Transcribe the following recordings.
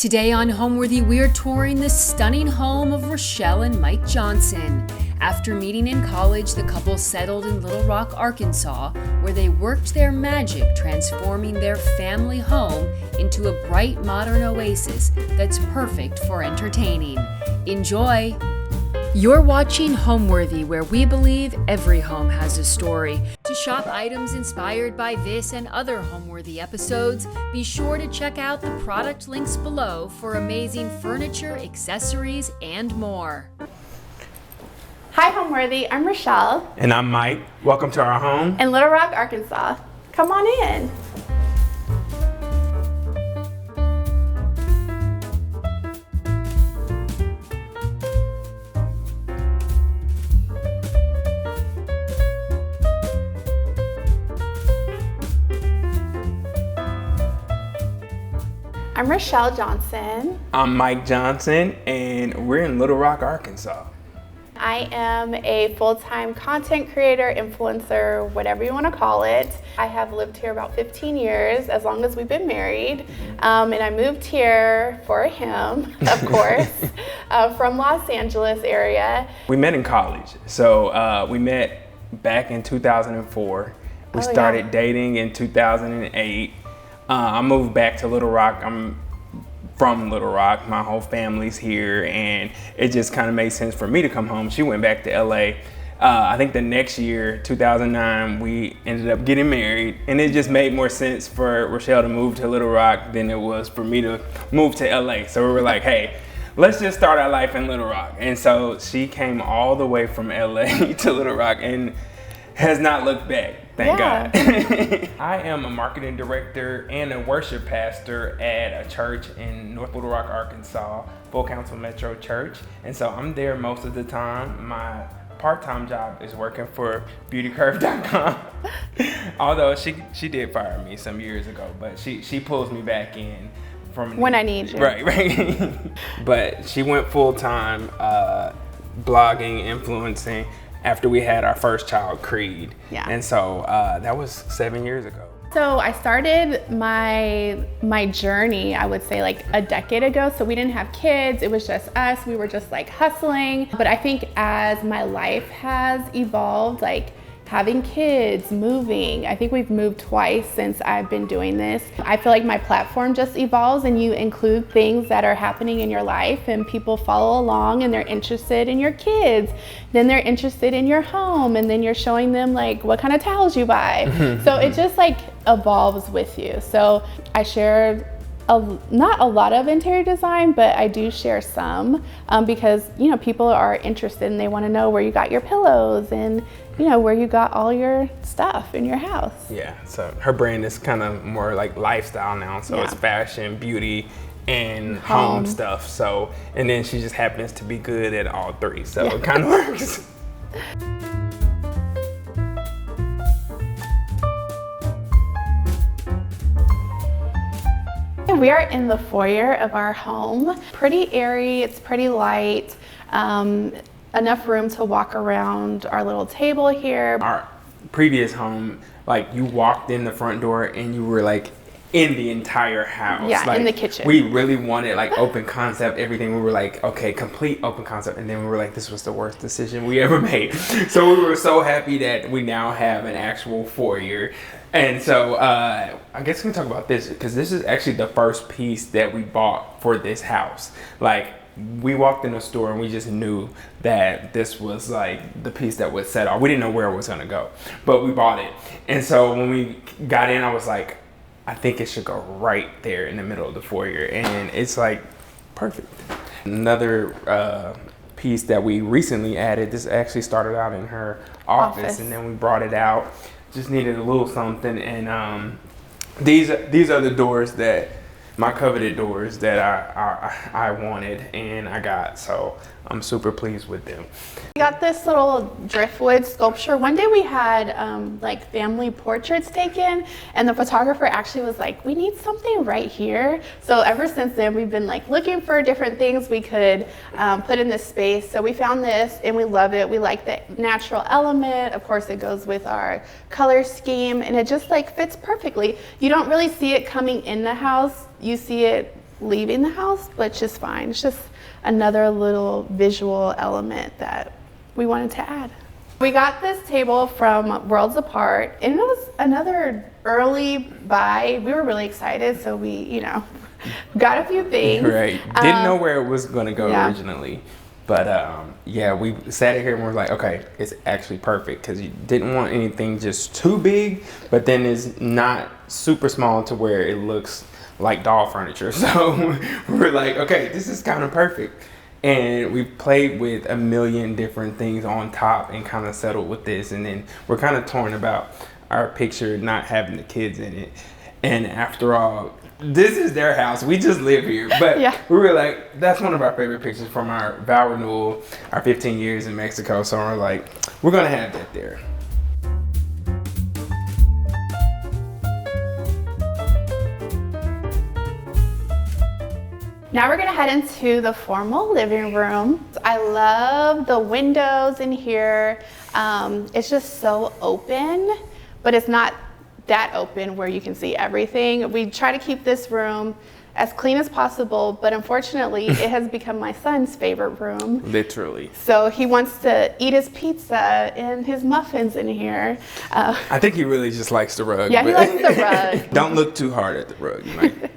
Today on Homeworthy, we're touring the stunning home of Rochelle and Mike Johnson. After meeting in college, the couple settled in Little Rock, Arkansas, where they worked their magic transforming their family home into a bright modern oasis that's perfect for entertaining. Enjoy! You're watching Homeworthy, where we believe every home has a story. To shop items inspired by this and other Homeworthy episodes, be sure to check out the product links below for amazing furniture, accessories, and more. Hi Homeworthy, I'm Rochelle. And I'm Mike. Welcome to our home In Little Rock, Arkansas. Come on in. I'm Rochelle Johnson. I'm Mike Johnson, and we're in Little Rock, Arkansas. I am a full-time content creator, influencer, whatever you want to call it. I have lived here about 15 years, as long as we've been married. And I moved here for him, of course, from Los Angeles area. We met in college. So we met back in 2004. We started dating in 2008. I moved back to Little Rock. I'm from Little Rock. My whole family's here, and it just kind of made sense for me to come home. She went back to LA. I think the next year, 2009, we ended up getting married, and it just made more sense for Rochelle to move to Little Rock than it was for me to move to LA. So we were like, hey, let's just start our life in Little Rock. And so she came all the way from LA to Little Rock and has not looked back. Thank God. I am a marketing director and a worship pastor at a church in North Little Rock, Arkansas, Full Council Metro Church. And so I'm there most of the time. My part-time job is working for Beauticurve.com. Although she did fire me some years ago, but she pulls me back in from when I need you. Right. But she went full-time blogging, influencing, after we had our first child, Creed. Yeah. And so that was 7 years ago. So I started my journey, I would say, like a decade ago. So we didn't have kids, it was just us. We were just like hustling. But I think as my life has evolved, like having kids, moving, I think we've moved twice since I've been doing this. I feel like my platform just evolves, and you include things that are happening in your life, and people follow along and they're interested in your kids. Then they're interested in your home, and then you're showing them like what kind of towels you buy. So it just like evolves with you. So I shared not a lot of interior design, but I do share some because, you know, people are interested and they want to know where you got your pillows and, you know, where you got all your stuff in your house. Yeah, so her brand is kind of more like lifestyle now. So it's fashion, beauty, and home stuff. So, and then she just happens to be good at all three. So it kind of works. We are in the foyer of our home. Pretty airy, it's pretty light. Enough room to walk around our little table here. Our previous home, like you walked in the front door and you were like in the entire house. Yeah, like, in the kitchen. We really wanted like open concept, everything. We were like, okay, complete open concept. And then we were like, this was the worst decision we ever made. So we were so happy that we now have an actual foyer. And so I guess we can talk about this because this is actually the first piece that we bought for this house. Like we walked in the store and we just knew that this was like the piece that would set off. We didn't know where it was gonna go, but we bought it. And so when we got in, I was like, I think it should go right there in the middle of the foyer. And it's like perfect. Another piece that we recently added, this actually started out in her office. And then we brought it out. Just needed a little something, and these are the doors that my coveted doors that I wanted and I got. So I'm super pleased with them. We got this little driftwood sculpture. One day we had like family portraits taken, and the photographer actually was like, we need something right here. So ever since then we've been like looking for different things we could put in this space. So we found this and we love it. We like the natural element. Of course it goes with our color scheme, and it just like fits perfectly. You don't really see it coming in the house. You see it leaving the house, which is fine. It's just another little visual element that we wanted to add. We got this table from Worlds Apart, and it was another early buy. We were really excited, so we, you know, got a few things. Right. Didn't know where it was going to go originally. But yeah, we sat here and we're like, okay, it's actually perfect, because you didn't want anything just too big, but then it's not super small to where it looks like doll furniture. So we're like, okay, this is kind of perfect. And we played with a million different things on top and kind of settled with this. And then we're kind of torn about our picture not having the kids in it. And after all, this is their house. We just live here. But we were like, that's one of our favorite pictures from our vow renewal, our 15 years in Mexico. So we're like, we're going to have that there. Now we're gonna head into the formal living room. I love the windows in here. It's just so open, but it's not that open where you can see everything. We try to keep this room as clean as possible, but unfortunately it has become my son's favorite room. Literally. So he wants to eat his pizza and his muffins in here. I think he really just likes the rug. Yeah, he likes the rug. Don't look too hard at the rug. You might.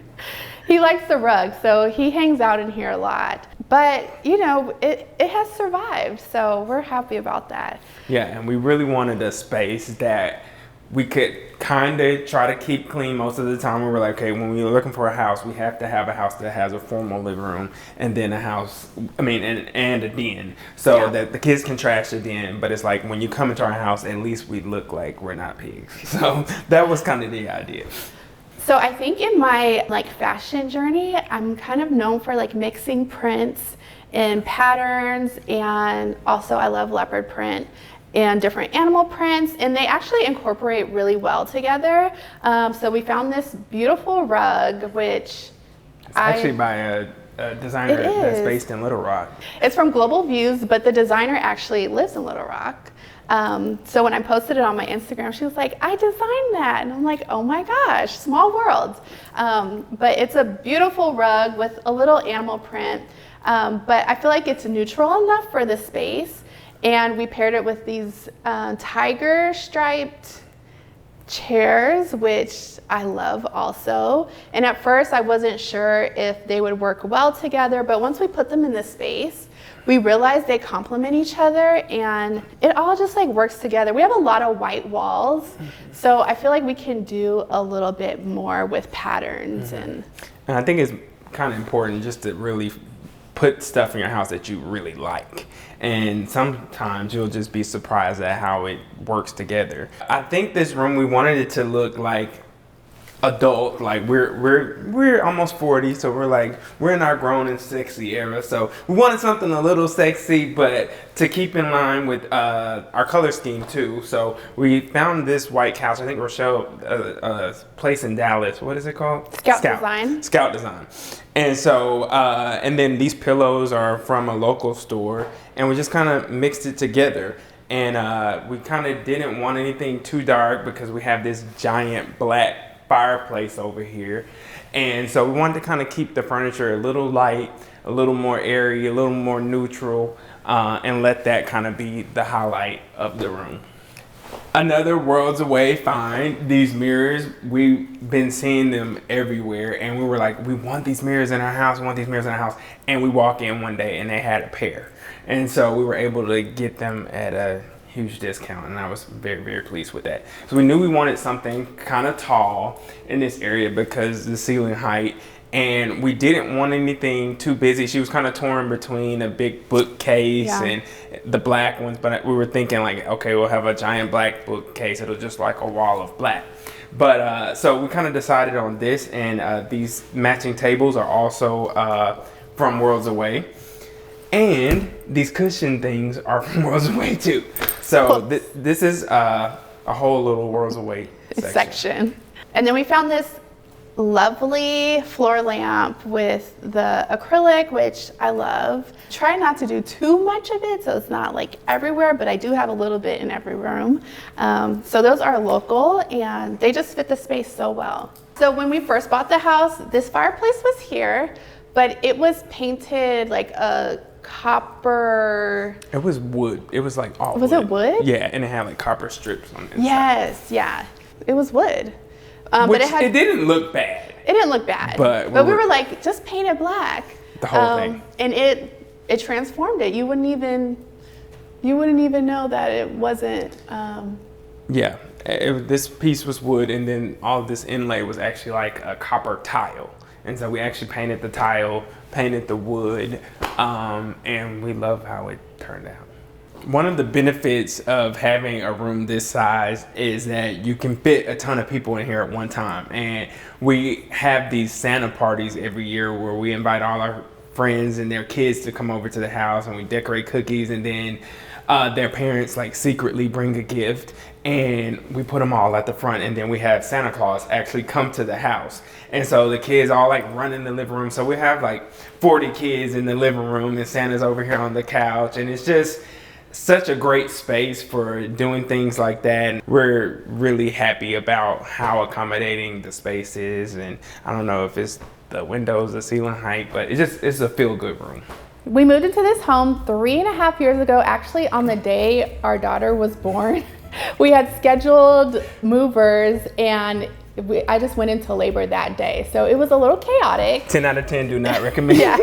He likes the rug, so he hangs out in here a lot. But, you know, it has survived, so we're happy about that. Yeah, and we really wanted a space that we could kind of try to keep clean most of the time. We were like, okay, when we were looking for a house, we have to have a house that has a formal living room, and then a house, and a den, so that the kids can trash the den. But it's like, when you come into our house, at least we look like we're not pigs. So that was kind of the idea. So I think in my fashion journey, I'm kind of known for mixing prints and patterns, and also I love leopard print and different animal prints, and they actually incorporate really well together. So we found this beautiful rug, which it's actually by a designer that's based in Little Rock. It's from Global Views, but the designer actually lives in Little Rock. So when I posted it on my Instagram, she was like, I designed that. And I'm like, oh my gosh, small world. But it's a beautiful rug with a little animal print. But I feel like it's neutral enough for the space. And we paired it with these tiger striped chairs, which I love also. And at first I wasn't sure if they would work well together, but once we put them in the space, we realized they complement each other, and it all just works together. We have a lot of white walls, so I feel like we can do a little bit more with patterns. And I think it's kind of important just to really put stuff in your house that you really like. And sometimes you'll just be surprised at how it works together. I think this room, we wanted it to look like adult, we're almost 40, so we're in our grown and sexy era, so we wanted something a little sexy, but to keep in line with our color scheme too. So we found this white couch, I think Rochelle, place in Dallas, what is it called? Scout Design. And so and then these pillows are from a local store, and we just kind of mixed it together. And we kind of didn't want anything too dark because we have this giant black fireplace over here, and so we wanted to kind of keep the furniture a little light, a little more airy, a little more neutral, and let that kind of be the highlight of the room. Another Worlds Away find, these mirrors, we've been seeing them everywhere, and we were like, we want these mirrors in our house, and we walk in one day and they had a pair, and so we were able to get them at a huge discount, and I was very, very pleased with that. So we knew we wanted something kind of tall in this area because the ceiling height, and we didn't want anything too busy. She was kind of torn between a big bookcase and the black ones, but we were thinking okay, we'll have a giant black bookcase. It'll just a wall of black. But so we kind of decided on this, and these matching tables are also from Worlds Away. And these cushion things are from Worlds Away too. So this is a whole little Worlds Away section. And then we found this lovely floor lamp with the acrylic, which I love. Try not to do too much of it so it's not like everywhere, but I do have a little bit in every room. So those are local and they just fit the space so well. So when we first bought the house, this fireplace was here, but it was painted like a copper. It was wood. It was like all Was wood. it wood? Yeah, and it had like copper strips on it. Yes, yeah. It was wood. Which but it didn't look bad. It didn't look bad. But we were like, just paint it black. The whole thing. And it transformed it. You wouldn't even know that it wasn't. Yeah, this piece was wood, and then all of this inlay was actually like a copper tile. And so we actually painted the tile, painted the wood, and we love how it turned out. One of the benefits of having a room this size is that you can fit a ton of people in here at one time. And we have these Santa parties every year where we invite all our friends and their kids to come over to the house, and we decorate cookies, and then their parents like secretly bring a gift, and we put them all at the front, and then we have Santa Claus actually come to the house. And so the kids all like run in the living room. So we have like 40 kids in the living room, and Santa's over here on the couch, and it's just such a great space for doing things like that. We're really happy about how accommodating the space is, and I don't know if it's the windows, the ceiling height, but it's a feel-good room. We moved into this home 3.5 years ago, actually on the day our daughter was born. We had scheduled movers, and I just went into labor that day. So it was a little chaotic. 10 out of 10 do not recommend. Yeah.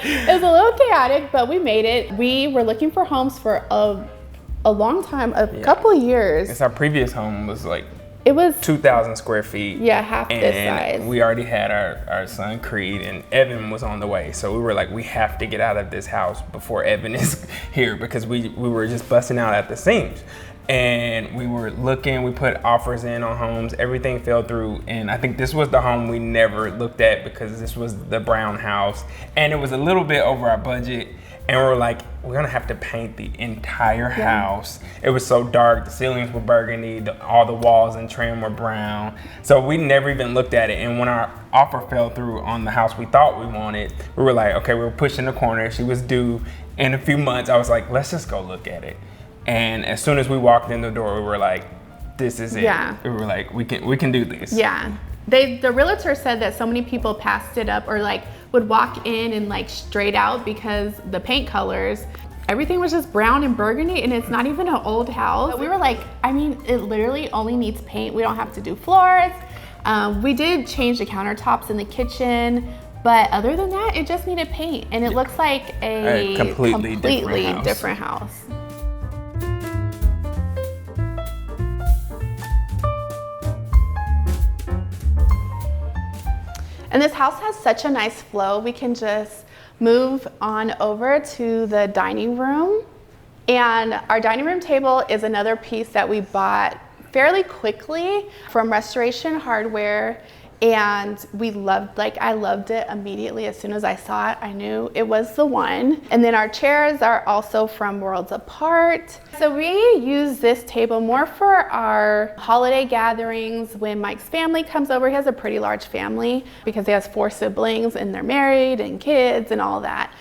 It was a little chaotic, but we made it. We were looking for homes for a long time, couple of years. It's our previous home was like it was 2,000 square feet. Yeah, half this size. We already had our son Creed, and Evan was on the way. So we were like, we have to get out of this house before Evan is here, because we were just busting out at the seams. And we were looking, we put offers in on homes, everything fell through. And I think this was the home we never looked at, because this was the brown house, and it was a little bit over our budget. And we were like, we're gonna have to paint the entire house. It was so dark, the ceilings were burgundy, all the walls and trim were brown. So we never even looked at it. And when our offer fell through on the house we thought we wanted, we were like, okay, we were pushing the corner. She was due in a few months. I was like, let's just go look at it. And as soon as we walked in the door, we were like, this is it. Yeah. We were like, we can do this. Yeah. The realtor said that so many people passed it up, or like would walk in and like straight out, because the paint colors, everything was just brown and burgundy, and it's not even an old house. But we were like, I mean, it literally only needs paint. We don't have to do floors. We did change the countertops in the kitchen, but other than that, it just needed paint, and it looks like a completely different house. And this house has such a nice flow. We can just move on over to the dining room. And our dining room table is another piece that we bought fairly quickly from Restoration Hardware. And I loved it immediately. As soon as I saw it, I knew it was the one. And then our chairs are also from Worlds Apart. So we use this table more for our holiday gatherings. When Mike's family comes over, he has a pretty large family because he has 4 siblings, and they're married and kids and all that.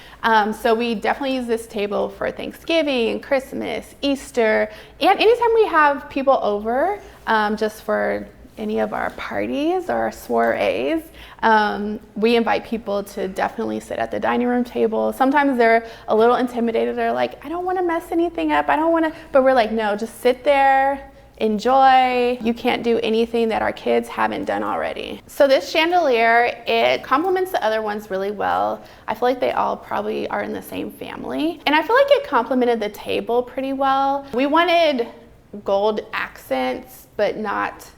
So we definitely use this table for Thanksgiving, Christmas, Easter, and anytime we have people over, just for any of our parties or our soirees, we invite people to definitely sit at the dining room table. Sometimes they're a little intimidated. They're like, I don't want to mess anything up. But we're like, no, just sit there, enjoy. You can't do anything that our kids haven't done already. So this chandelier, it complements the other ones really well. I feel like they all probably are in the same family. And I feel like it complemented the table pretty well. We wanted gold accents, but not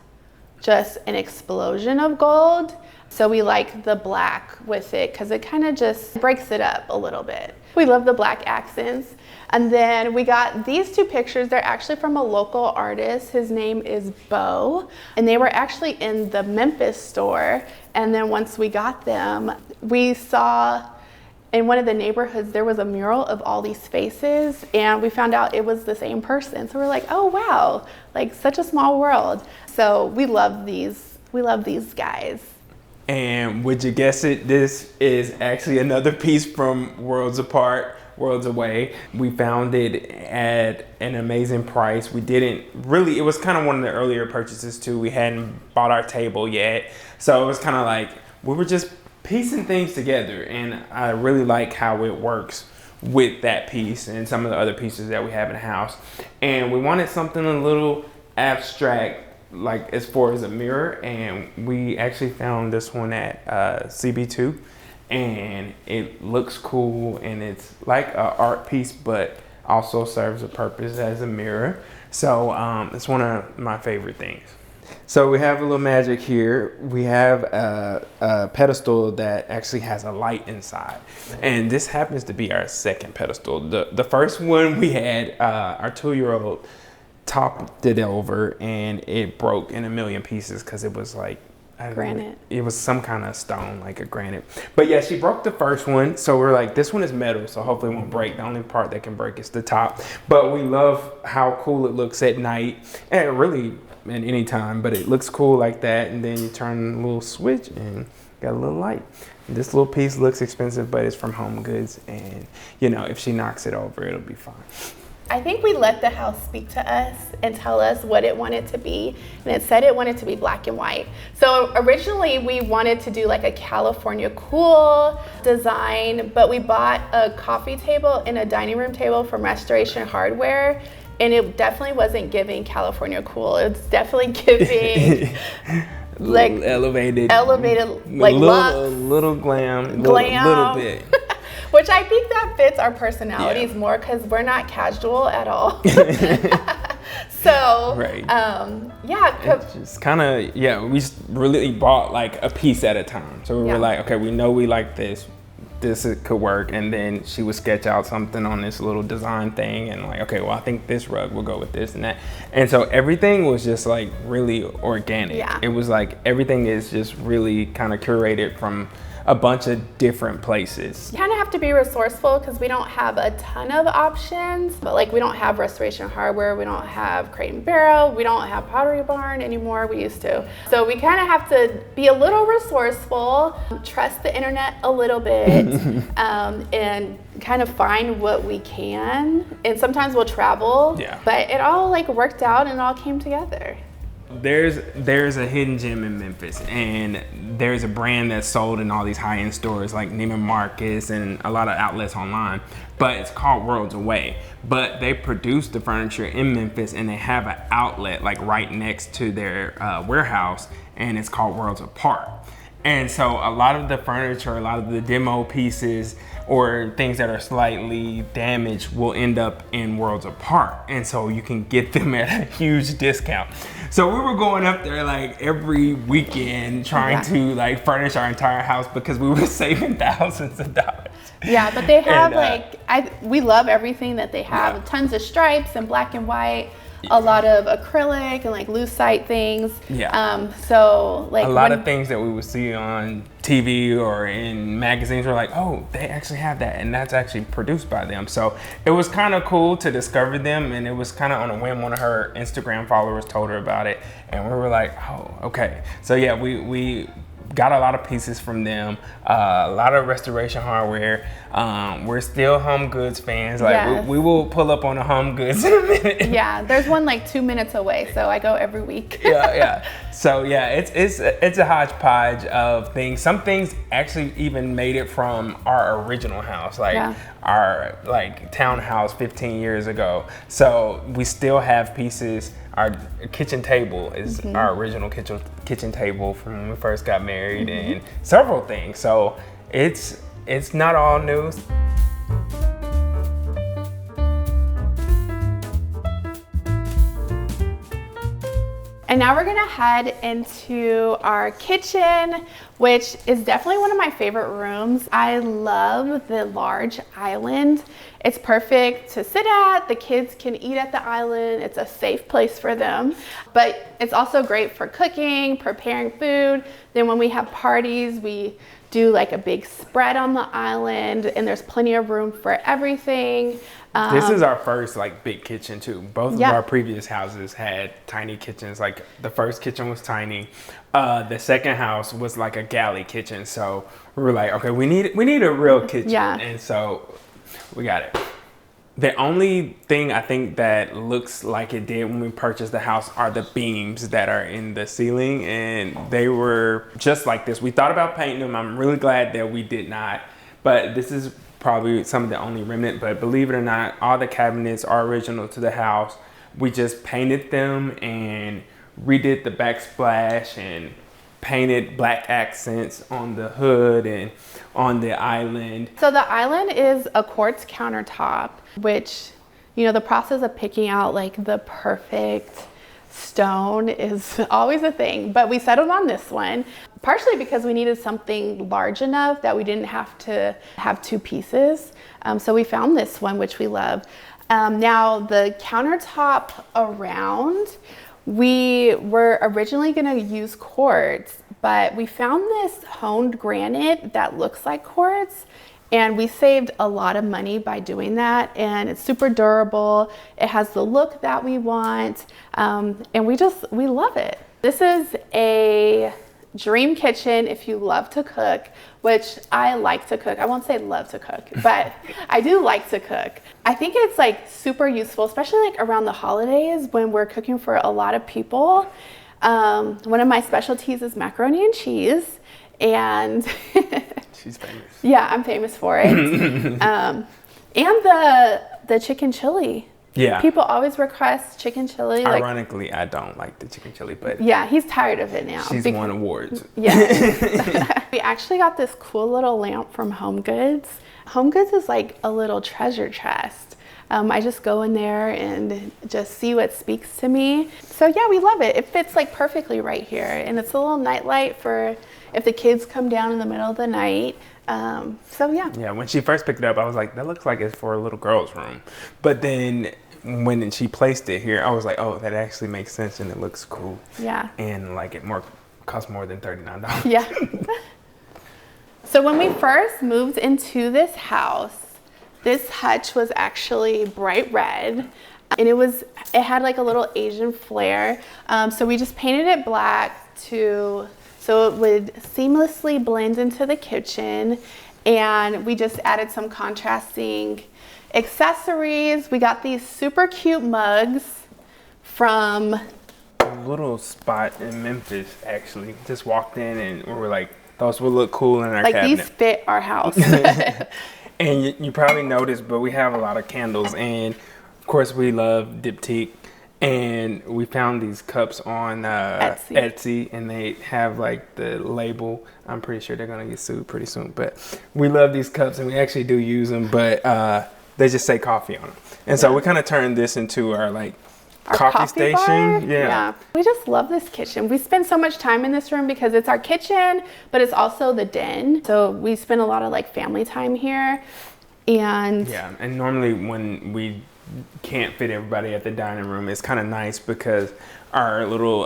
just an explosion of gold. So we like the black with it because it kind of just breaks it up a little bit. We love the black accents. And then we got these 2 pictures. They're actually from a local artist. His name is Bo. And they were actually in the Memphis store. And then once we got them, we saw in one of the neighborhoods, there was a mural of all these faces, and we found out it was the same person. So we're like, oh wow, like such a small world. So we love these We love these guys. And would you guess it, this is actually another piece from Worlds Apart, Worlds Away. We found it at an amazing price. We didn't really, it was kind of one of the earlier purchases too. We hadn't bought our table yet. So it was kind of like, we were just piecing things together. And I really like how it works with that piece and some of the other pieces that we have in the house. And we wanted something a little abstract, like as far as a mirror, and we actually found this one at CB2, and it looks cool, and it's like an art piece but also serves a purpose as a mirror. So it's one of my favorite things. So we have a little magic here. We have a pedestal that actually has a light inside, and this happens to be our second pedestal. The first one we had, our 2-year-old topped it over, and it broke in a million pieces because it was like Granite. It was some kind of stone, like a granite. But yeah, she broke the first one, so we're like, this one is metal, so hopefully it won't break. The only part that can break is the top. But we love how cool it looks at night, and really at any time. But it looks cool like that, and then you turn a little switch and got a little light. And this little piece looks expensive, but it's from Home Goods, and you know, if she knocks it over, it'll be fine. I think we let the house speak to us and tell us what it wanted to be. And it said it wanted to be black and white. So originally we wanted to do like a California cool design, but we bought a coffee table and a dining room table from Restoration Hardware. And it definitely wasn't giving California cool. It's definitely giving like elevated, like little glam, little bit. Which I think that fits our personalities more because we're not casual at all. So, right. Yeah. It's just kind of, we really bought like a piece at a time. So we were like, okay, we know we like this. This could work. And then she would sketch out something on this little design thing and like, okay, well, I think this rug will go with this and that. And so everything was just like really organic. Yeah. It was like everything is just really kind of curated from a bunch of different places. You kind of have to be resourceful because we don't have a ton of options, but like we don't have Restoration Hardware, we don't have Crate and Barrel, we don't have Pottery Barn anymore, we used to. So we kind of have to be a little resourceful, trust the internet a little bit, and kind of find what we can. And sometimes we'll travel, but it all like worked out and it all came together. There's a hidden gem in Memphis, and there's a brand that's sold in all these high-end stores like Neiman Marcus and a lot of outlets online, but it's called Worlds Away. But they produce the furniture in Memphis, and they have an outlet like right next to their warehouse, and it's called Worlds Apart. And so a lot of the furniture, a lot of the demo pieces or things that are slightly damaged will end up in Worlds Apart. And so you can get them at a huge discount. So we were going up there like every weekend trying to like furnish our entire house because we were saving thousands of dollars. Yeah, but they have we love everything that they have. Tons of stripes and black and white. A lot of acrylic and like lucite things. So like a lot of things that we would see on TV or in magazines were like, oh, they actually have that, and that's actually produced by them. So it was kind of cool to discover them, and it was kind of on a whim. One of her Instagram followers told her about it, and we were like, oh, okay. So yeah, we got a lot of pieces from them, a lot of Restoration Hardware. We're still Home Goods fans. Like we will pull up on a Home Goods in a minute. Yeah, there's one like 2 minutes away, so I go every week. So yeah, it's a hodgepodge of things. Some things actually even made it from our original house, like our like townhouse 15 years ago. So we still have pieces. Our kitchen table is our original kitchen table from when we first got married, and several things. So it's not all new. And now we're gonna head into our kitchen, which is definitely one of my favorite rooms. I love the large island. It's perfect to sit at. The kids can eat at the island. It's a safe place for them. But it's also great for cooking, preparing food. Then when we have parties, we do like a big spread on the island, and there's plenty of room for everything. This is our first like big kitchen too. Both of our previous houses had tiny kitchens. Like the first kitchen was tiny. The second house was like a galley kitchen, so we were like, okay, we need a real kitchen, Yeah. and so we got it. The only thing I think that looks like it did when we purchased the house are the beams that are in the ceiling, and they were just like this. We thought about painting them. I'm really glad that we did not, but this is probably some of the only remnant. But believe it or not, all the cabinets are original to the house. We just painted them and redid the backsplash and painted black accents on the hood and on the island. So the island is a quartz countertop, which, you know, the process of picking out like the perfect stone is always a thing, but we settled on this one, partially because we needed something large enough that we didn't have to have two pieces. So we found this one, which we love. Now the countertop around, we were originally going to use quartz, but we found this honed granite that looks like quartz, and we saved a lot of money by doing that, and it's super durable. It has the look that we want, and we love it. This is a dream kitchen if you love to cook, which I like to cook. I won't say love to cook, but I do like to cook. I think it's like super useful, especially like around the holidays when we're cooking for a lot of people. One of my specialties is macaroni and cheese, and She's famous. yeah, I'm famous for it. And the chicken chili. Yeah. People always request chicken chili. Ironically, I don't like the chicken chili, but Yeah, he's tired of it now. she's won awards. Yeah. We actually got this cool little lamp from HomeGoods. HomeGoods is like a little treasure chest. I just go in there and just see what speaks to me. So yeah, we love it. It fits like perfectly right here. And it's a little night light for if the kids come down in the middle of the night. So yeah. Yeah, when she first picked it up, I was like, that looks like it's for a little girl's room. But then when she placed it here, I was like, oh, that actually makes sense and it looks cool. Yeah. And like cost more than $39. Yeah. So when we first moved into this house, this hutch was actually bright red, and it had like a little Asian flair. So we just painted it black so it would seamlessly blend into the kitchen, and we just added some contrasting accessories. We got these super cute mugs from A little spot in Memphis, actually. Just walked in and we were like, those would look cool in our cabinet. These fit our house. And you probably noticed, but we have a lot of candles, and of course we love diptyque, and we found these cups on Etsy, and they have like the label. I'm pretty sure they're gonna get sued pretty soon, but we love these cups and we actually do use them, but they just say coffee on them. And so we kind of turned this into our coffee station. Bar? Yeah. We just love this kitchen. We spend so much time in this room because it's our kitchen, but it's also the den. So we spend a lot of like family time here. And normally when we can't fit everybody at the dining room, it's kind of nice because our little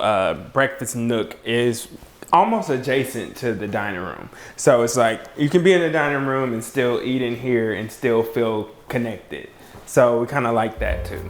breakfast nook is almost adjacent to the dining room. So it's like you can be in the dining room and still eat in here and still feel connected. So we kind of like that too.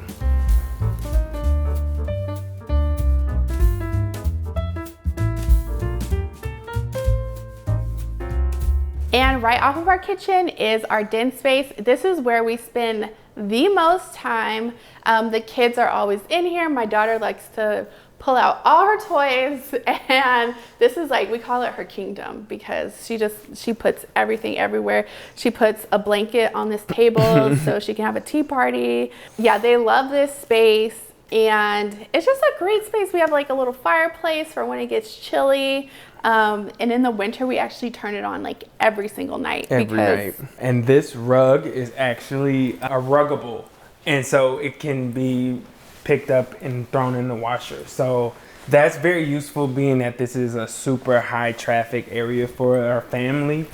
And right off of our kitchen is our den space. This is where we spend the most time. The kids are always in here. My daughter likes to pull out all her toys, and this is like, we call it her kingdom because she puts everything everywhere. She puts a blanket on this table so she can have a tea party. Yeah, they love this space. And it's just a great space. We have like a little fireplace for when it gets chilly. And in the winter, we actually turn it on like every single night. Every night. And this rug is actually a ruggable. And so it can be picked up and thrown in the washer. So that's very useful, being that this is a super high traffic area for our family.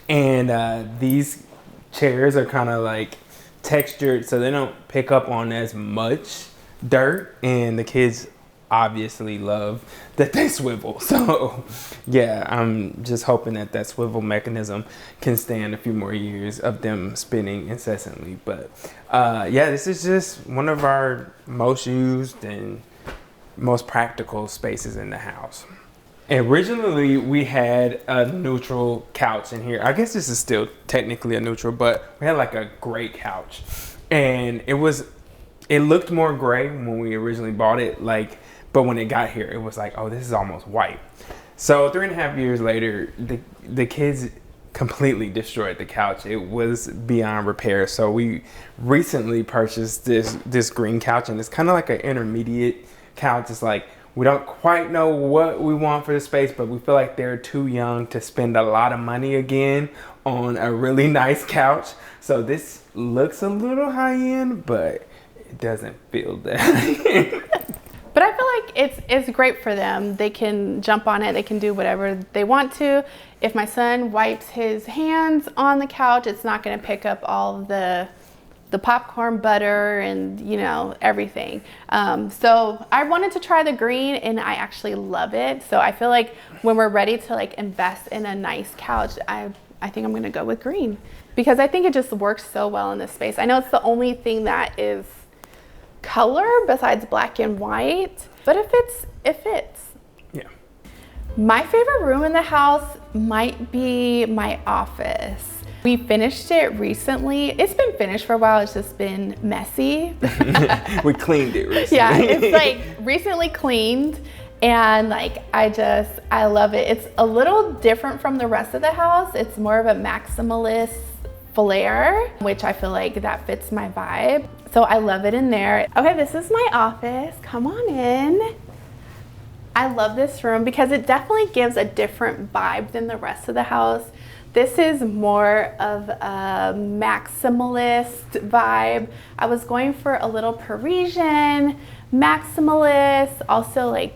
And these chairs are kind of like textured so they don't pick up on as much dirt, and the kids obviously love that they swivel. So yeah, I'm just hoping that swivel mechanism can stand a few more years of them spinning incessantly. But yeah, this is just one of our most used and most practical spaces in the house. Originally, we had a neutral couch in here. I guess this is still technically a neutral, but we had like a gray couch. And it looked more gray when we originally bought it, but when it got here, it was like, oh, this is almost white. So 3.5 years later, the kids completely destroyed the couch. It was beyond repair. So we recently purchased this green couch, and it's kind of like an intermediate couch. It's like, we don't quite know what we want for the space, but we feel like they're too young to spend a lot of money again on a really nice couch. So this looks a little high end, but it doesn't feel that high end. But I feel like it's great for them. They can jump on it. They can do whatever they want to. If my son wipes his hands on the couch, it's not going to pick up all of the popcorn butter and, everything. So I wanted to try the green, and I actually love it. So I feel like when we're ready to invest in a nice couch, I think I'm going to go with green, because I think it just works so well in this space. I know it's the only thing that is color besides black and white, but it fits. Yeah. My favorite room in the house might be my office. We finished it recently. It's been finished for a while. It's just been messy. We cleaned it recently. Yeah, it's recently cleaned, and I love it. It's a little different from the rest of the house. It's more of a maximalist flair, which I feel like that fits my vibe. So I love it in there. Okay, this is my office. Come on in. I love this room because it definitely gives a different vibe than the rest of the house. This is more of a maximalist vibe. I was going for a little Parisian, maximalist, also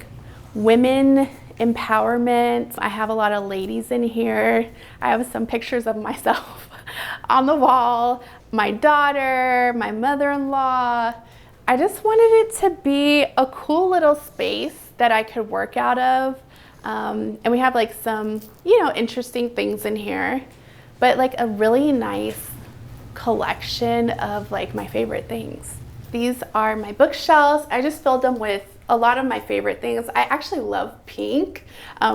women empowerment. I have a lot of ladies in here. I have some pictures of myself on the wall, my daughter, my mother-in-law. I just wanted it to be a cool little space that I could work out of. And we have some, interesting things in here, but a really nice collection of my favorite things. These are my bookshelves. I just filled them with a lot of my favorite things. I actually love pink.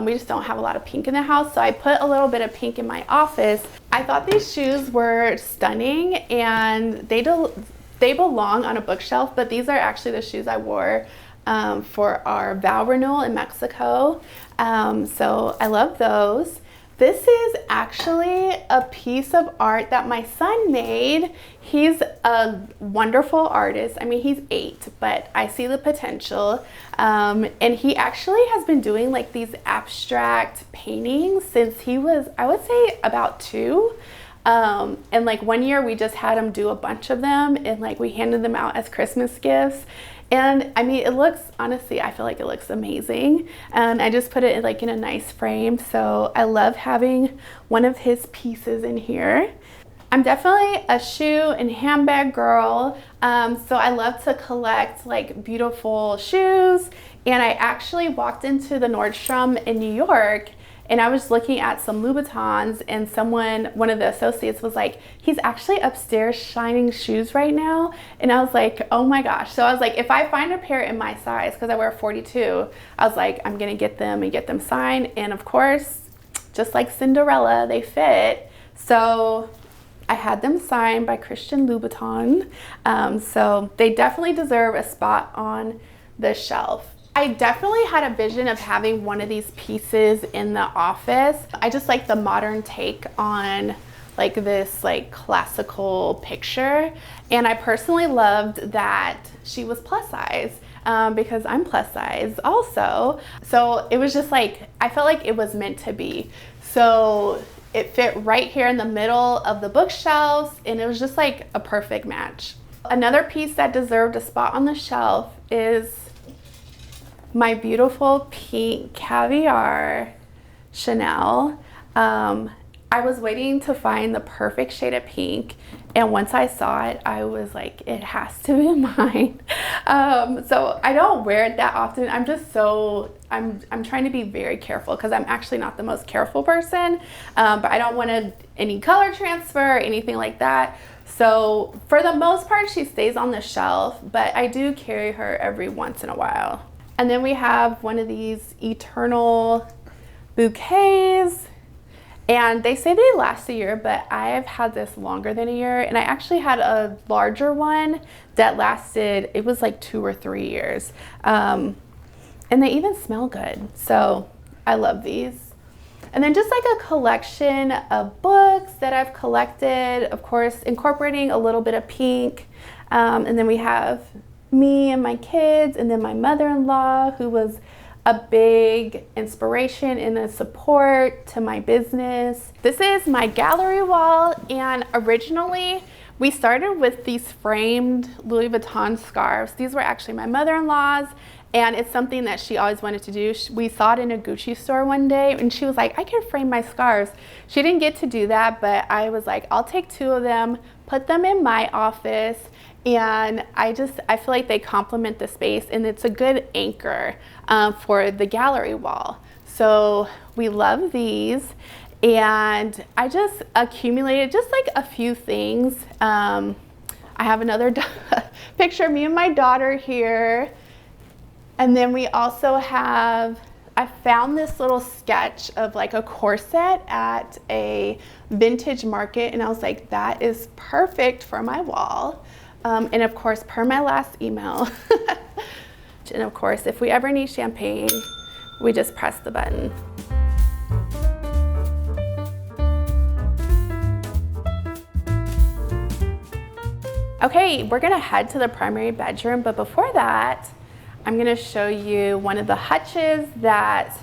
We just don't have a lot of pink in the house, so I put a little bit of pink in my office. I thought these shoes were stunning, and they belong on a bookshelf, but these are actually the shoes I wore for our vow renewal in Mexico. So I love those. This is actually a piece of art that my son made. He's a wonderful artist. I mean, he's 8, but I see the potential. And he actually has been doing these abstract paintings since he was, I would say, about 2. And 1 year we just had him do a bunch of them, and we handed them out as Christmas gifts. And I mean, it looks, honestly, I feel like it looks amazing. And I just put it in a nice frame. So I love having one of his pieces in here. I'm definitely a shoe and handbag girl. So I love to collect beautiful shoes. And I actually walked into the Nordstrom in New York, and I was looking at some Louboutins, and one of the associates was like, he's actually upstairs shining shoes right now. And I was like, oh my gosh. So I was like, if I find a pair in my size, because I wear 42, I was like, I'm gonna get them and get them signed. And of course, just like Cinderella, they fit. So I had them signed by Christian Louboutin. So they definitely deserve a spot on the shelf. I definitely had a vision of having one of these pieces in the office. I just like the modern take on this classical picture. And I personally loved that she was plus size, because I'm plus size also. So it was just I felt like it was meant to be. So it fit right here in the middle of the bookshelves, and it was just a perfect match. Another piece that deserved a spot on the shelf is my beautiful pink caviar Chanel. I was waiting to find the perfect shade of pink, and once I saw it, I was like, it has to be mine. So I don't wear it that often. I'm just I'm trying to be very careful, because I'm actually not the most careful person, but I don't want any color transfer or anything like that. So for the most part, she stays on the shelf, but I do carry her every once in a while. And then we have one of these eternal bouquets. And they say they last a year, but I've had this longer than a year. And I actually had a larger one that lasted, it was like 2 or 3 years. And they even smell good. So I love these. And then just like a collection of books that I've collected, of course, incorporating a little bit of pink. And then we have me and my kids, and then my mother-in-law, who was a big inspiration and a support to my business. This is my gallery wall, and originally we started with these framed Louis Vuitton scarves. These were actually my mother-in-law's, and it's something that she always wanted to do. We saw it in a Gucci store one day, and she was like, I can frame my scarves. She didn't get to do that, but I was like, I'll take 2 of them, put them in my office, and I feel like they complement the space, and it's a good anchor for the gallery wall. So we love these, and I just accumulated just like a few things. I have another picture of me and my daughter here. And then we also have, I found this little sketch of like a corset at a vintage market, and I was like, that is perfect for my wall. And of course, per my last email. And of course, if we ever need champagne, we just press the button. Okay, we're gonna head to the primary bedroom, but before that, I'm gonna show you one of the hutches that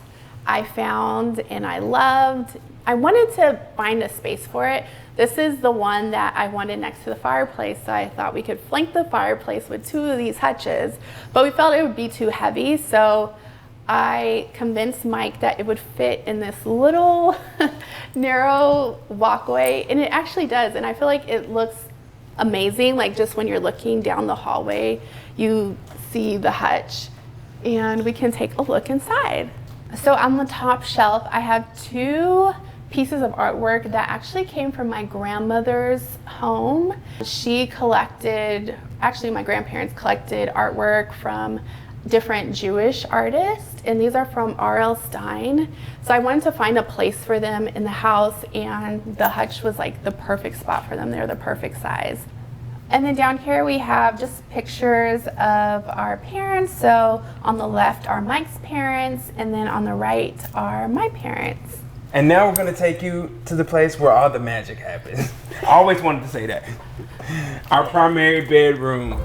I found and I loved. I wanted to find a space for it. This is the one that I wanted next to the fireplace, so I thought we could flank the fireplace with 2 of these hutches, but we felt it would be too heavy, so I convinced Mike that it would fit in this little narrow walkway, and it actually does, and I feel like it looks amazing. Like just when you're looking down the hallway, you see the hutch, and we can take a look inside. So on the top shelf, I have 2 pieces of artwork that actually came from my grandmother's home. She collected, actually my grandparents collected artwork from different Jewish artists, and these are from R.L. Stein. So I wanted to find a place for them in the house, and the hutch was like the perfect spot for them. They're the perfect size. And then down here we have just pictures of our parents. So on the left are Mike's parents, and then on the right are my parents. And now we're gonna take you to the place where all the magic happens. I always wanted to say that. Our primary bedroom.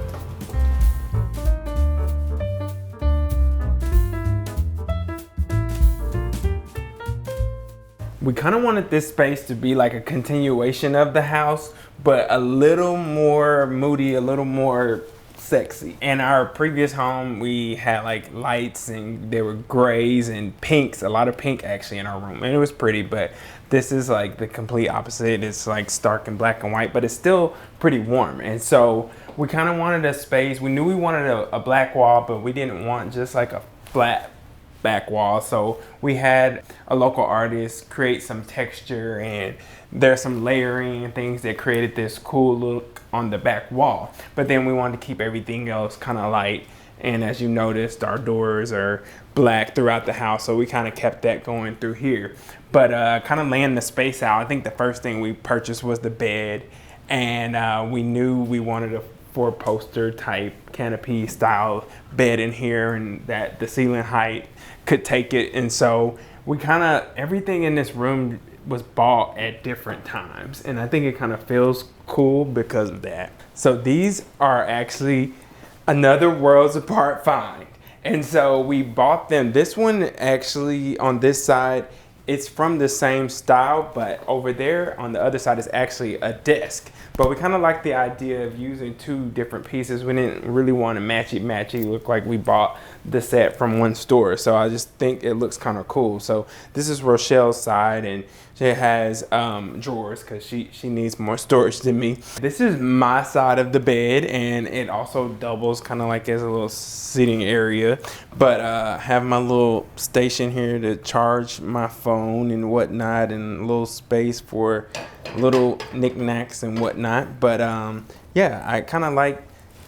We kind of wanted this space to be like a continuation of the house, but a little more moody, a little more sexy. In our previous home, we had like lights, and there were grays and pinks, a lot of pink actually in our room, and it was pretty, but this is like the complete opposite. It's like stark and black and white, but it's still pretty warm. And so we kind of wanted a space. We knew we wanted a black wall, but we didn't want just like a flat back wall. So we had a local artist create some texture, and there's some layering and things that created this cool look on the back wall. But then we wanted to keep everything else kind of light. And as you noticed, our doors are black throughout the house, so we kind of kept that going through here. But kind of laying the space out, I think the first thing we purchased was the bed, and we knew we wanted a 4-poster type canopy style bed in here, and that the ceiling height could take it. And so we kind of, everything in this room was bought at different times, and I think it kind of feels cool because of that. So these are actually another Worlds Apart find, and so we bought them. This one actually on this side, it's from the same style, but over there on the other side is actually a desk. But we kind of like the idea of using 2 different pieces. We didn't really want to matchy look like we bought the set from one store. So I just think it looks kind of cool. So this is Rochelle's side, and she has drawers because she needs more storage than me. This is my side of the bed, and it also doubles kind of like as a little sitting area. But I have my little station here to charge my phone and whatnot, and a little space for little knickknacks and whatnot. But yeah, I kind of like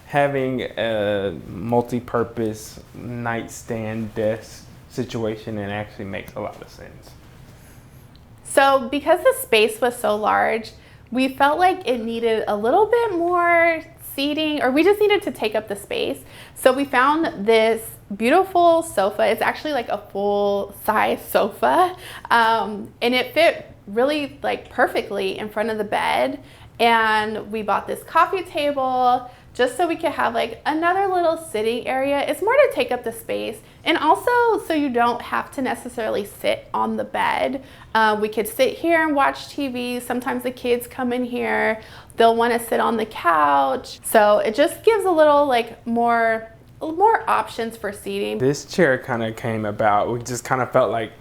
having a multi-purpose nightstand desk situation and actually makes a lot of sense. So because the space was so large, we felt like it needed a little bit more seating, or we just needed to take up the space. So we found this beautiful sofa. It's actually like a full size sofa, and it fit really like perfectly in front of the bed. And we bought this coffee table just so we could have like another little sitting area. It's more to take up the space, and also so you don't have to necessarily sit on the bed. We could sit here and watch TV. Sometimes the kids come in here, they'll want to sit on the couch. So it just gives a little like more options for seating. This chair kind of came about, we just kind of felt like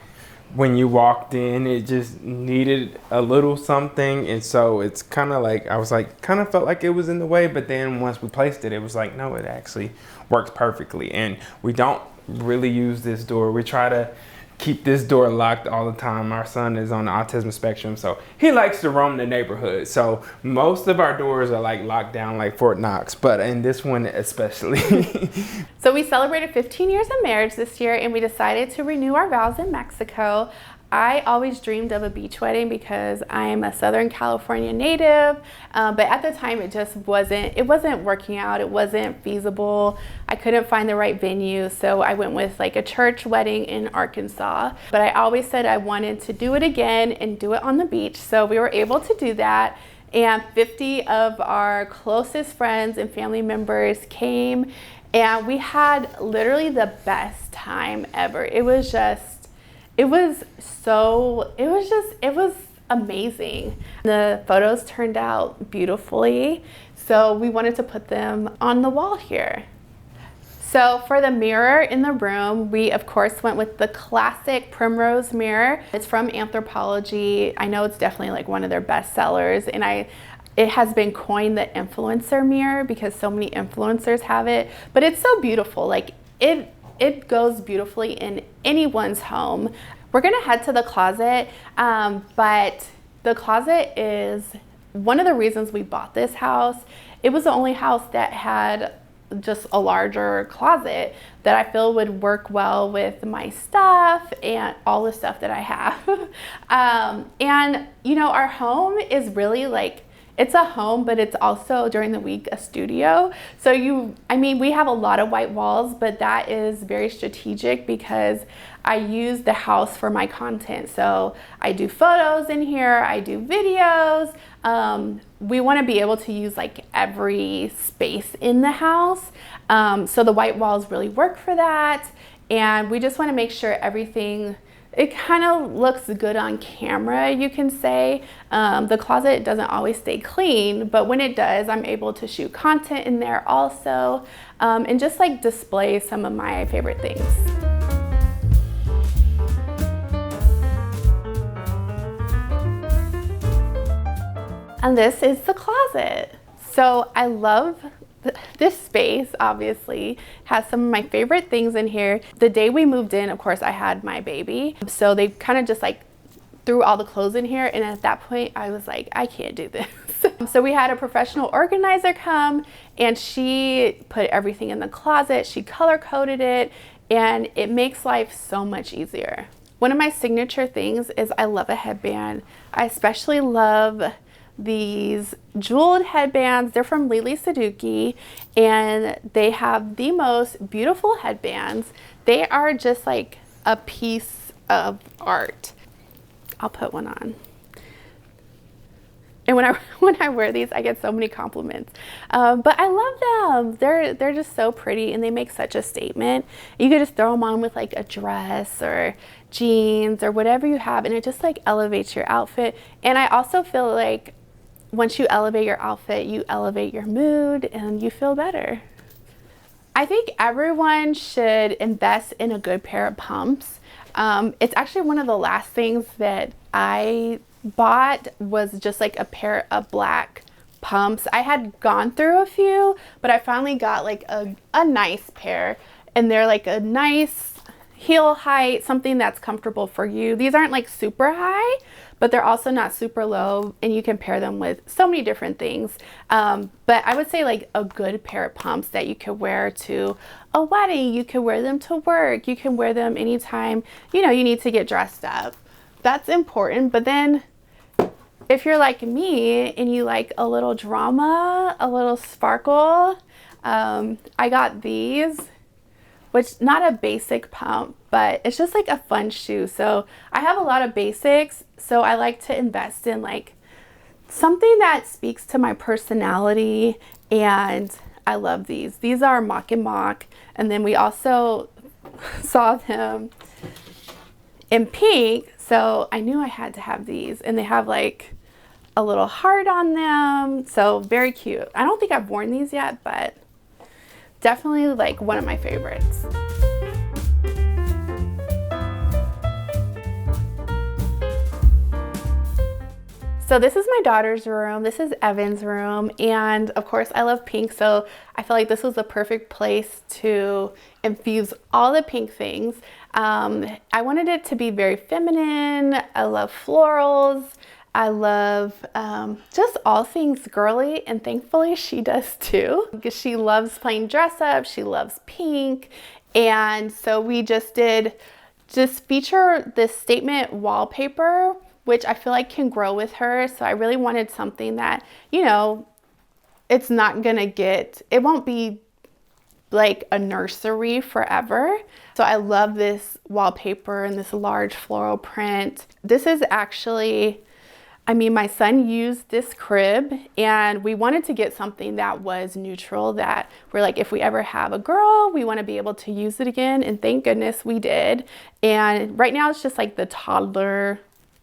when you walked in, it just needed a little something. And so it's kind of like, I was like, kind of felt like it was in the way, but then once we placed it, it was like, no, it actually works perfectly. And we don't really use this door. We try to keep this door locked all the time. Our son is on the autism spectrum, so he likes to roam the neighborhood. So most of our doors are like locked down like Fort Knox, but in this one especially. So we celebrated 15 years of marriage this year, and we decided to renew our vows in Mexico. I always dreamed of a beach wedding because I am a Southern California native, but at the time it just wasn't working out. It wasn't feasible. I couldn't find the right venue, so I went with like a church wedding in Arkansas. But I always said I wanted to do it again and do it on the beach, so we were able to do that. And 50 of our closest friends and family members came, and we had literally the best time ever. It was amazing. The photos turned out beautifully, so we wanted to put them on the wall here. So for the mirror in the room, we of course went with the classic Primrose mirror. It's from Anthropologie. I know it's definitely like one of their best sellers, and it has been coined the influencer mirror because so many influencers have it, but it's so beautiful. Like it goes beautifully in anyone's home. We're gonna head to the closet, but the closet is one of the reasons we bought this house. It was the only house that had just a larger closet that I feel would work well with my stuff and all the stuff that I have. And you know, our home is really like, it's a home, but it's also during the week a studio. So we have a lot of white walls, but that is very strategic because I use the house for my content. So I do photos in here, I do videos. We want to be able to use like every space in the house. So the white walls really work for that. And we just want to make sure everything, it kind of looks good on camera, you can say. The closet doesn't always stay clean, but when it does, I'm able to shoot content in there also, and just like display some of my favorite things. And this is the closet. So I love this space, obviously, has some of my favorite things in here. The day we moved in, of course, I had my baby. So they kind of just like threw all the clothes in here. And at that point, I was like, I can't do this. So we had a professional organizer come, and she put everything in the closet. She color coded it, and it makes life so much easier. One of my signature things is I love a headband. I especially love these jeweled headbands. They're from Lily Saduki, and they have the most beautiful headbands. They are just like a piece of art. I'll put one on. And when I wear these, I get so many compliments. But I love them. They're just so pretty, and they make such a statement. You could just throw them on with like a dress or jeans or whatever you have, and it just like elevates your outfit. And I also feel like once you elevate your outfit, you elevate your mood and you feel better. I think everyone should invest in a good pair of pumps. It's actually one of the last things that I bought was just like a pair of black pumps. I had gone through a few, but I finally got like a nice pair, and they're like a nice heel height, something that's comfortable for you. These aren't like super high, but they're also not super low, and you can pair them with so many different things. But I would say like a good pair of pumps that you could wear to a wedding, you can wear them to work, you can wear them anytime, you know, you need to get dressed up. That's important. But then if you're like me and you like a little drama, a little sparkle, I got these, which not a basic pump, but it's just like a fun shoe. So I have a lot of basics, so I like to invest in like something that speaks to my personality, and I love these. These are Mock and Mock, and then we also saw them in pink, so I knew I had to have these, and they have like a little heart on them, so very cute. I don't think I've worn these yet, but definitely like one of my favorites. So this is my daughter's room. This is Evan's room. And of course I love pink. So I feel like this was the perfect place to infuse all the pink things. I wanted it to be very feminine. I love florals. I love just all things girly, and thankfully she does too, because she loves playing dress up. She loves pink. And so we just feature this statement wallpaper, which I feel like can grow with her. So I really wanted something that, you know, it won't be like a nursery forever. So I love this wallpaper and this large floral print. This is actually, I mean, my son used this crib, and we wanted to get something that was neutral, that we're like, if we ever have a girl, we want to be able to use it again. And thank goodness we did. And right now it's just like the toddler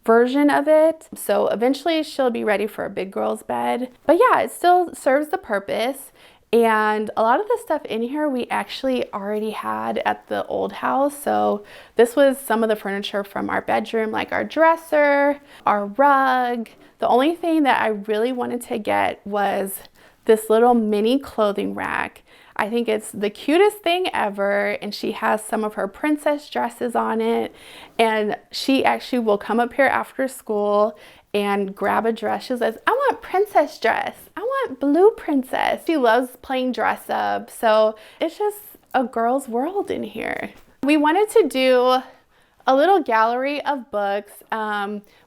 version of it. So eventually she'll be ready for a big girl's bed. But yeah, it still serves the purpose. And a lot of the stuff in here we actually already had at the old house. So this was some of the furniture from our bedroom, like our dresser, our rug. The only thing that I really wanted to get was this little mini clothing rack. I think it's the cutest thing ever, and she has some of her princess dresses on it, and she actually will come up here after school and grab a dress. She says, I want princess dress. I want blue princess. She loves playing dress up, so it's just a girl's world in here. We wanted to do a little gallery of books.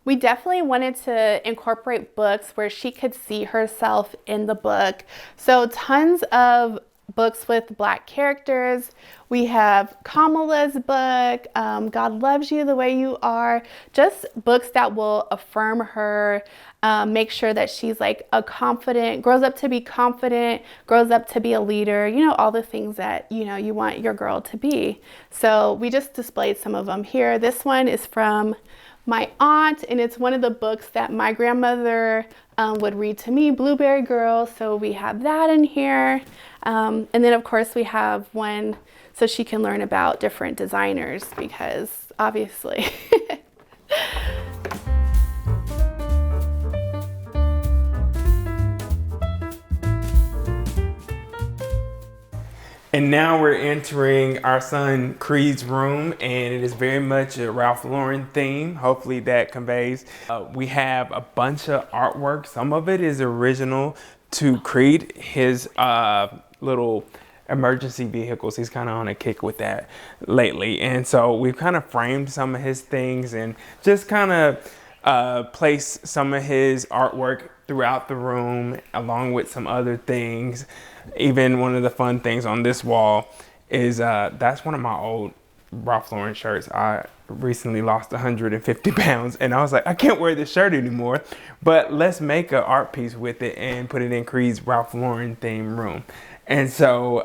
We definitely wanted to incorporate books where she could see herself in the book. So tons of books with Black characters. We have Kamala's book, God Loves You the Way You Are, just books that will affirm her, make sure that she's like grows up to be confident, grows up to be a leader, you know, all the things that, you know, you want your girl to be. So we just displayed some of them here. This one is from my aunt, and it's one of the books that my grandmother would read to me, Blueberry Girl. So we have that in here. And then of course we have one so she can learn about different designers, because obviously. And now we're entering our son Creed's room, and it is very much a Ralph Lauren theme. Hopefully that conveys. We have a bunch of artwork. Some of it is original to Creed, his little emergency vehicles. He's kind of on a kick with that lately. And so we've kind of framed some of his things and just kind of placed some of his artwork throughout the room, along with some other things. Even one of the fun things on this wall is that's one of my old Ralph Lauren shirts. I recently lost 150 pounds, and I was like, I can't wear this shirt anymore, but let's make an art piece with it and put it in Creed's Ralph Lauren themed room. And so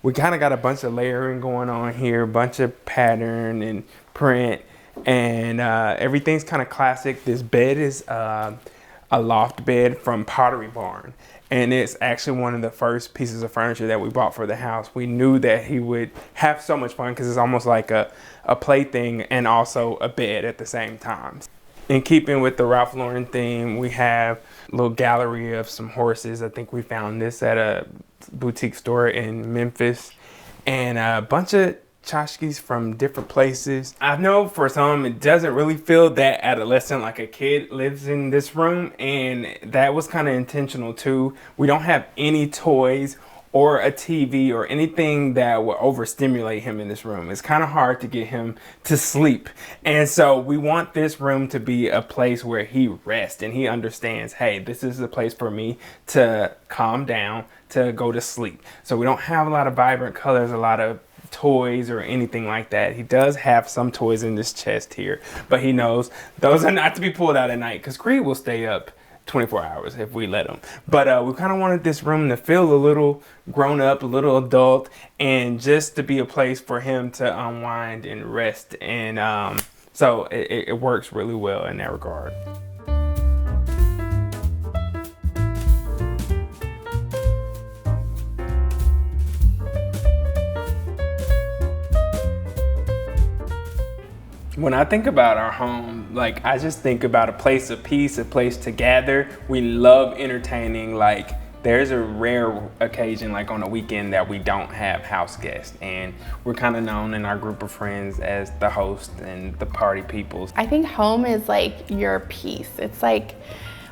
we kind of got a bunch of layering going on here, a bunch of pattern and print, and everything's kind of classic. This bed is a loft bed from Pottery Barn. And it's actually one of the first pieces of furniture that we bought for the house. We knew that he would have so much fun because it's almost like a plaything and also a bed at the same time. In keeping with the Ralph Lauren theme, we have a little gallery of some horses. I think we found this at a boutique store in Memphis. And a bunch of tchotchkes from different places. I know for some it doesn't really feel that adolescent, like a kid lives in this room, and that was kind of intentional too. We don't have any toys or a TV or anything that will overstimulate him in this room. It's kind of hard to get him to sleep. And so we want this room to be a place where he rests and he understands, hey, this is a place for me to calm down, to go to sleep. So we don't have a lot of vibrant colors, a lot of toys or anything like that. He does have some toys in this chest here, but he knows those are not to be pulled out at night because Creed will stay up 24 hours if we let him. But we kind of wanted this room to feel a little grown up, a little adult, and just to be a place for him to unwind and rest. And so it works really well in that regard. When I think about our home, like, I just think about a place of peace, a place to gather. We love entertaining. Like, there's a rare occasion, like on a weekend, that we don't have house guests. And we're kind of known in our group of friends as the host and the party people. I think home is like your peace. It's like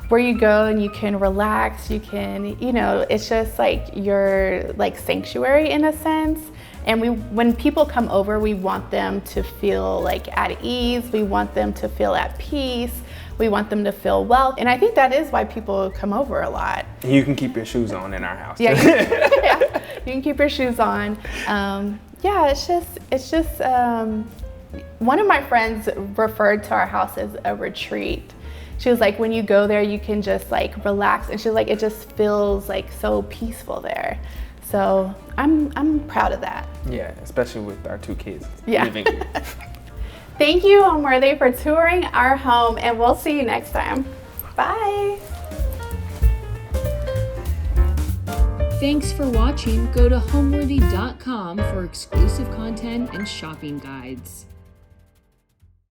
where you go and you can relax, you can, you know, it's just like your like sanctuary in a sense. And when people come over, we want them to feel like at ease. We want them to feel at peace. We want them to feel well. And I think that is why people come over a lot. You can keep your shoes on in our house. Yeah, you can keep your shoes on. Yeah, it's just one of my friends referred to our house as a retreat. She was like, when you go there, you can just like relax. And she was like, it just feels like so peaceful there. So I'm proud of that. Yeah, especially with our 2 kids living here. Thank you, Homeworthy, for touring our home, and we'll see you next time. Bye. Thanks for watching. Go to homeworthy.com for exclusive content and shopping guides.